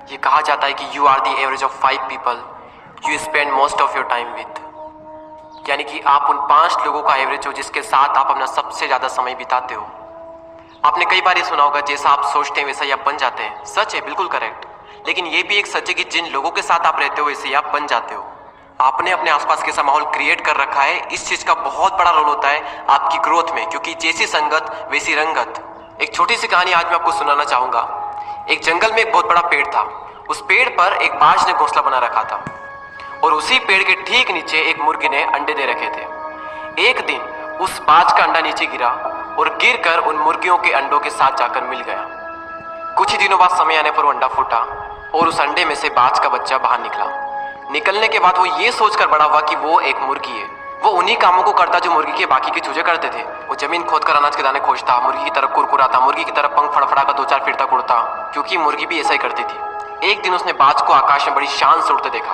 ये कहा जाता है कि you are the average of 5 people you spend most of your time with. यानी कि आप उन 5 लोगों का एवरेज हो जिसके साथ आप अपना सबसे ज्यादा समय बिताते हो। आपने कई बार ये सुना होगा, जैसा आप सोचते हैं वैसा ही आप बन जाते हैं। सच है, बिल्कुल करेक्ट। लेकिन ये भी एक सच है कि जिन लोगों के साथ आप रहते हो वैसे ही आप बन जाते हो। आपने अपने आसपास कैसा माहौल क्रिएट कर रखा है, इस चीज का बहुत बड़ा रोल होता है आपकी ग्रोथ में, क्योंकि जैसी संगत वैसी रंगत। एक छोटी सी कहानी आज मैं आपको सुनाना चाहूंगा। एक जंगल में एक बहुत बड़ा पेड़ था। उस पेड़ पर एक बाज ने घोंसला बना रखा था और उसी पेड़ के ठीक नीचे एक मुर्गी ने अंडे दे रखे थे। एक दिन उस बाज का अंडा नीचे गिरा और गिरकर उन मुर्गियों के अंडों के साथ जाकर मिल गया। कुछ ही दिनों बाद समय आने पर वो अंडा फूटा और उस अंडे में से बाज का बच्चा बाहर निकला। निकलने के बाद वो ये सोचकर बड़ा हुआ कि वो एक मुर्गी है। वो उन्हीं कामों को करता जो मुर्गी के बाकी के चूजे करते थे। वो जमीन खोदकर अनाज के दाने खोजता, मुर्गी की तरह कुरकुराता, मुर्गी की तरह पंख फड़फड़ाकर 2-4 फिर तक उड़ता, क्योंकि मुर्गी भी ऐसा ही करती थी। एक दिन उसने बाज को आकाश में बड़ी शान से उड़ते देखा,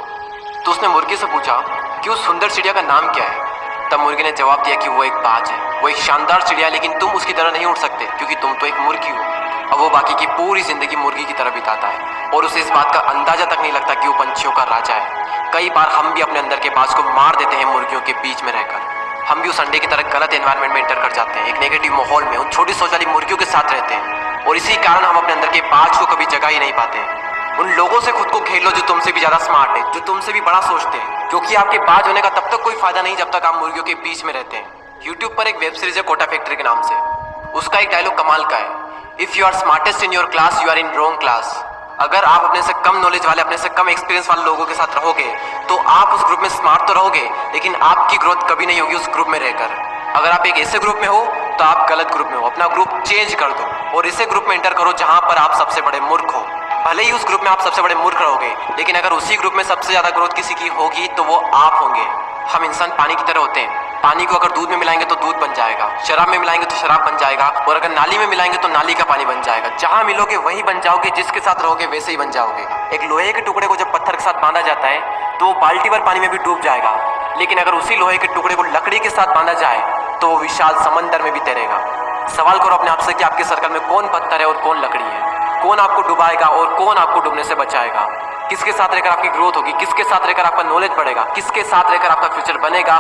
तो उसने मुर्गी से पूछा कि उस सुंदर चिड़िया का नाम क्या है। तब मुर्गी ने जवाब दिया कि वो एक बाज है। वो एक शानदार चिड़िया, लेकिन तुम उसकी तरह नहीं उड़ सकते क्योंकि तुम तो एक मुर्गी हो। अब वो बाकी की पूरी जिंदगी मुर्गी की तरह बिताता है और उसे इस बात का अंदाजा तक नहीं लगता कि वो पंछियों का राजा है। कई बार हम भी अपने अंदर के बाज को मार देते हैं मुर्गियों के बीच में रहकर। हम भी उस अंडे की तरह गलत एनवायरनमेंट में एंटर कर जाते हैं, एक नेगेटिव माहौल में उन छोटी सोच वाली मुर्गियों के साथ रहते हैं, और इसी कारण हम अपने अंदर के बाज को कभी जगा ही नहीं पाते हैं। उन लोगों से खुद को घेर लो जो तुमसे भी ज्यादा स्मार्ट है, जो तुमसे भी बड़ा सोचते हैं, क्योंकि आपके बाज होने का तब तक कोई फायदा नहीं जब तक आप मुर्गियों के बीच में रहते हैं। यूट्यूब पर एक वेब सीरीज है कोटा फैक्ट्री के नाम से। उसका एक डायलॉग कमाल का है, if you are smartest in your class you are in wrong class. अगर आप अपने से कम नॉलेज वाले, अपने से कम एक्सपीरियंस वाले लोगों के साथ रहोगे तो आप उस ग्रुप में स्मार्ट तो रहोगे, लेकिन आपकी ग्रोथ कभी नहीं होगी उस ग्रुप में रहकर। अगर आप एक ऐसे ग्रुप में हो तो आप गलत ग्रुप में हो। अपना ग्रुप चेंज कर दो और ऐसे ग्रुप में एंटर करो जहां पर आप सबसे बड़े मूर्ख हो। भले ही उस ग्रुप में आप सबसे बड़े मूर्ख रहोगे, लेकिन अगर उसी ग्रुप में सबसे ज्यादा ग्रोथ किसी की होगी तो वो आप होंगे। हम इंसान पानी की तरह होते हैं। पानी को अगर दूध में मिलाएंगे तो दूध बन जाएगा, शराब में मिलाएंगे तो शराब बन जाएगा, और अगर नाली में मिलाएंगे तो नाली का पानी बन जाएगा। जहां मिलोगे वही बन जाओगे, जिसके साथ रहोगे वैसे ही बन जाओगे। एक लोहे के टुकड़े को जब पत्थर के साथ बांधा जाता है तो वो बाल्टी भर पानी में भी डूब जाएगा, लेकिन अगर उसी लोहे के टुकड़े को लकड़ी के साथ बांधा जाए तो वो विशाल समंदर में भी तैरेगा। सवाल करो अपने आप से कि आपके सर्कल में कौन पत्थर है और कौन लकड़ी है, कौन आपको डुबाएगा और कौन आपको डूबने से बचाएगा। किसके साथ रहकर आपकी ग्रोथ होगी, किसके साथ रहकर आपका नॉलेज बढ़ेगा, किसके साथ रहकर आपका फ्यूचर बनेगा।